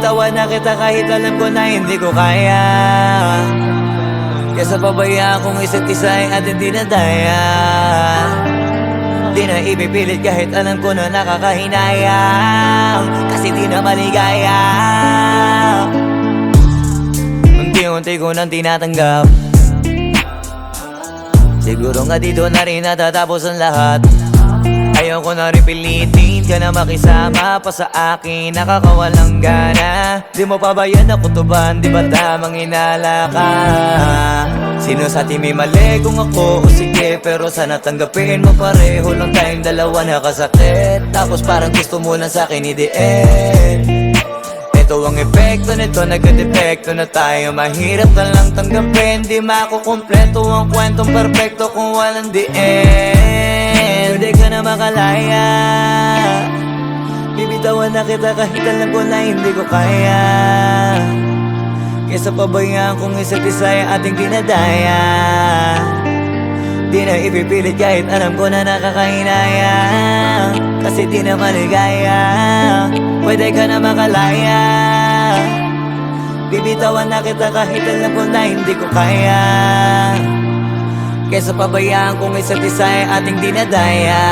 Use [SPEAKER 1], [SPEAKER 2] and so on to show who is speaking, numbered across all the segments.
[SPEAKER 1] Bibitawan na kita kahit alam ko na hindi ko kaya. Kesa pabayaan kong isa't isa ay ating dinadaya. Di na ipipilit kahit alam ko na nakakahinayang, kasi di na maligaya. Unti-unti ko nang tinatanggap. Siguro nga dito na rin natatapos ang lahat. Ayaw ko na rin pilitin ka na makisama pa sa akin, nakakawalang gana. Di mo pa ba yan nakutuban, di ba tamang inala ka? Sino sa atin may mali, kung ako o sige? Pero sana tanggapin mo pareho lang tayong dalawa nakasakit. Tapos parang gusto mo lang sa akin i-end. Ito ang epekto nito, nagka-depekto na tayo. Mahirap na lang tanggapin, di makukumpleto ang kwentong perfecto kung walang the end. Pwede ka na makalaya, bibitawan na kita kahit alam ko na hindi ko kaya. Kesa pabayaan kung isa't isa ay ating dinadaya. Di na ipipilit kahit alam ko na nakakahinaya, kasi di na maligaya. Pwede ka na makalaya, bibitawan na kita kahit alam ko na hindi ko kaya. Kesa pabayaan kung isa't isa ay ating dinadaya.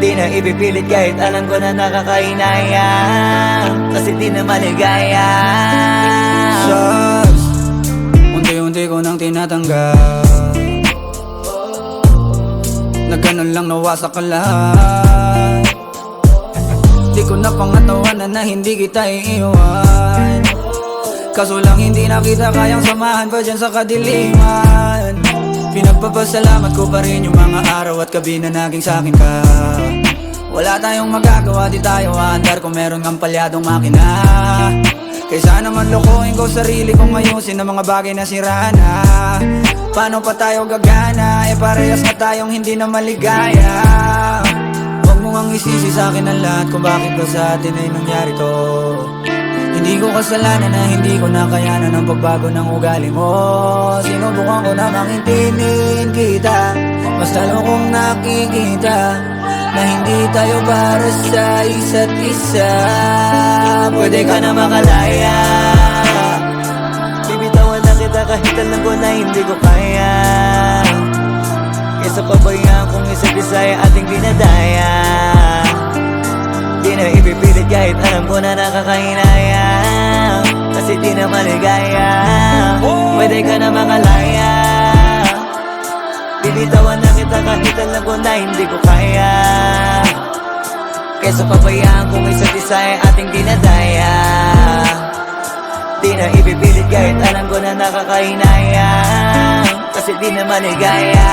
[SPEAKER 1] Di na ipipilit kahit alam ko na nakakahinaya, kasi di na maligaya.
[SPEAKER 2] Shucks, unti-unti ko nang tinatanggap. Na ganun lang nawasak ka lahat. Di ko na pangatawanan na hindi kita iiwan. Kaso lang hindi na kita kayang samahan pa dyan sa kadiliman. Pinagpapasalamat ko pa rin yung mga araw at gabi na naging sa'kin ka. Wala tayong magagawa, di tayo aandar kung meron kang palyadong makina. Kaysa naman lokohin ko sarili kong ayusin ang mga bagay na sira na. Paano pa tayo gagana, parehas na tayong hindi na maligaya. Huwag mo ngang isisi sa'kin ang lahat kung bakit ba sa atin ay nangyari to. Hindi ko kasalanan na hindi ko nakayanan ang pagbago ng ugali mo. Sinubukan ko na makintinin kita, mas lalo kong nakikita na hindi tayo para sa isa't isa.
[SPEAKER 1] Pwede ka na makalaya, bibitawan na kita kahit alam ko na hindi ko kaya. Kesa pabayaan kung isa't isa ay ating dinadaya. Di na ipipilit kahit alam ko na nakakahinaya, kasi di na maligaya. Pwede ka na makalaya, bibitawan na kita kahit alam ko na hindi ko kaya. Kesa pabayaan kung isa't isa ay ating dinadaya. Di na ipipilit kahit alam ko na nakakahinaya, kasi di na maligaya.